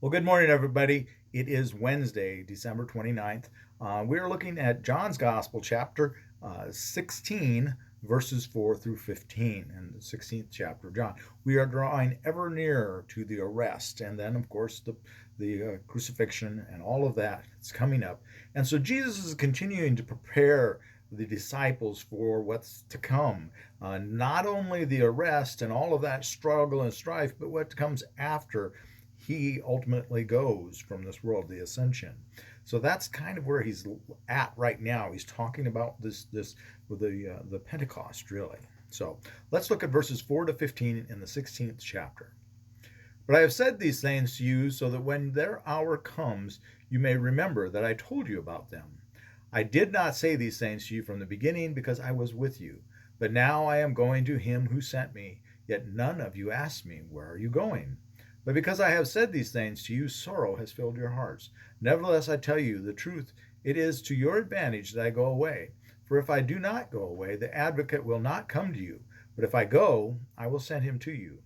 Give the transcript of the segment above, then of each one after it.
Well, good morning, everybody. It is Wednesday, December 29th. We are looking at John's Gospel, chapter 16, verses 4 through 15, in the 16th chapter of John. We are drawing ever nearer to the arrest, and then, of course, the crucifixion and all of that is coming up. And so Jesus is continuing to prepare the disciples for what's to come. Not only the arrest and all of that struggle and strife, but what comes after he ultimately goes from this world, the ascension. So that's kind of where he's at right now. He's talking about this with the Pentecost, really. So let's look at verses 4 to 15 in the 16th chapter. But I have said these things to you so that when their hour comes, you may remember that I told you about them. I did not say these things to you from the beginning because I was with you. But now I am going to him who sent me, yet none of you asked me, where are you going? But because I have said these things to you, sorrow has filled your hearts. Nevertheless, I tell you the truth. It is to your advantage that I go away. For if I do not go away, the advocate will not come to you. But if I go, I will send him to you.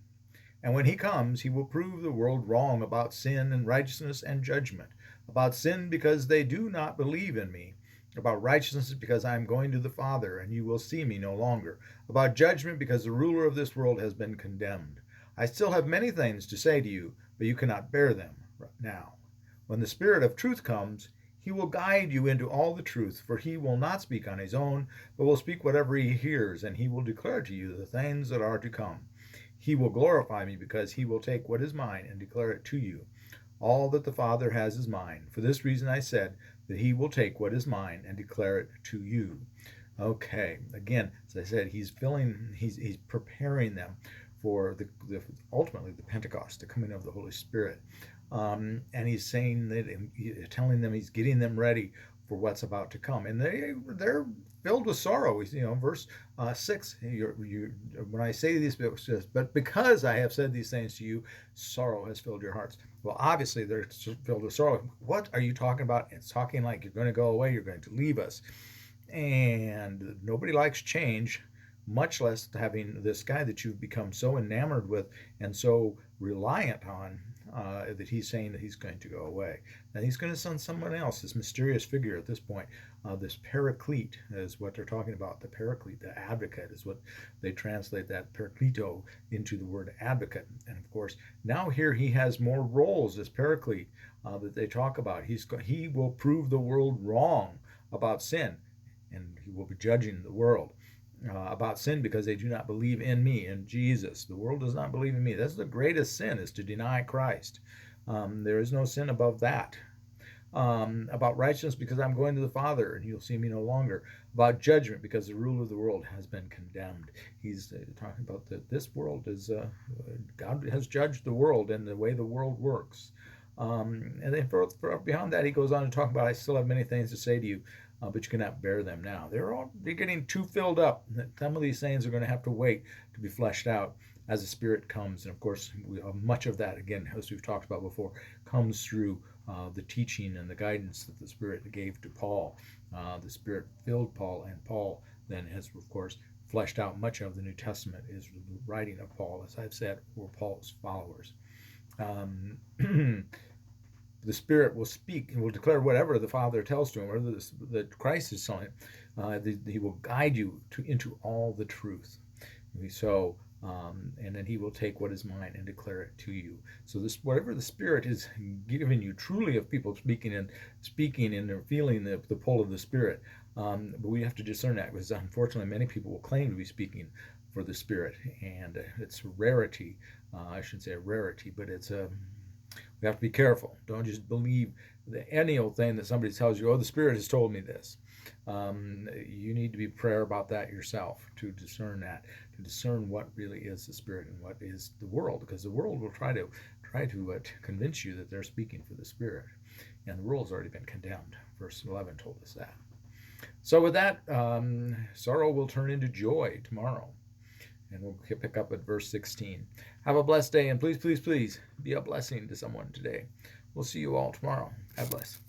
And when he comes, he will prove the world wrong about sin and righteousness and judgment. About sin, because they do not believe in me. About righteousness, because I am going to the Father, and you will see me no longer. About judgment, because the ruler of this world has been condemned. I still have many things to say to you, but you cannot bear them now. When the Spirit of truth comes, he will guide you into all the truth, for he will not speak on his own, but will speak whatever he hears, and he will declare to you the things that are to come. He will glorify me, because he will take what is mine and declare it to you. All that the Father has is mine. For this reason I said that he will take what is mine and declare it to you. Okay, again, as I said, he's preparing them for the ultimately the Pentecost, the coming of the Holy Spirit. And he's saying that, telling them, he's getting them ready for what's about to come, and they're filled with sorrow. Verse 6. When I say these, but because I have said these things to you, sorrow has filled your hearts. Well, obviously they're filled with sorrow. What are you talking about? It's talking like you're going to go away, you're going to leave us, and nobody likes change, much less having this guy that you've become so enamored with and so reliant on, that he's saying that he's going to go away. And he's going to send someone else, this mysterious figure at this point. This paraclete is what they're talking about. The paraclete, the advocate, is what they translate that paraklito into the word advocate. And of course, now here he has more roles as paraclete that they talk about. He will prove the world wrong about sin, and he will be judging the world about sin because they do not believe in me, in Jesus. The world does not believe in me. That's the greatest sin, is to deny Christ. There is no sin above that. About righteousness, because I'm going to the Father and you'll see me no longer. About judgment, because the ruler of the world has been condemned. He's talking about that this world is, God has judged the world and the way the world works. And then beyond that, he goes on to talk about, I still have many things to say to you, but you cannot bear them now. They're getting too filled up. Some of these things are going to have to wait to be fleshed out as the Spirit comes. And of course, much of that, again, as we've talked about before, comes through the teaching and the guidance that the Spirit gave to Paul. The Spirit filled Paul, and Paul then has, of course, fleshed out much of the New Testament. Is the writing of Paul, as I've said, were Paul's followers. The Spirit will speak and will declare whatever the Father tells to him, or that Christ is telling him. He will guide you into all the truth. So, and then he will take what is mine and declare it to you. So this, whatever the Spirit is giving you, truly of people speaking and they're feeling the pull of the Spirit. But we have to discern that, because unfortunately many people will claim to be speaking for the Spirit, and it's a rarity. I shouldn't say a rarity, but it's a we have to be careful. Don't just believe any old thing that somebody tells you, oh, the Spirit has told me this. You need to be prayer about that yourself, to discern that, to discern what really is the Spirit and what is the world, because the world will try to convince you that they're speaking for the Spirit, and the world's already been condemned. Verse 11 told us that. So with that, sorrow will turn into joy tomorrow. And we'll pick up at verse 16. Have a blessed day, and please, please, please be a blessing to someone today. We'll see you all tomorrow. God bless.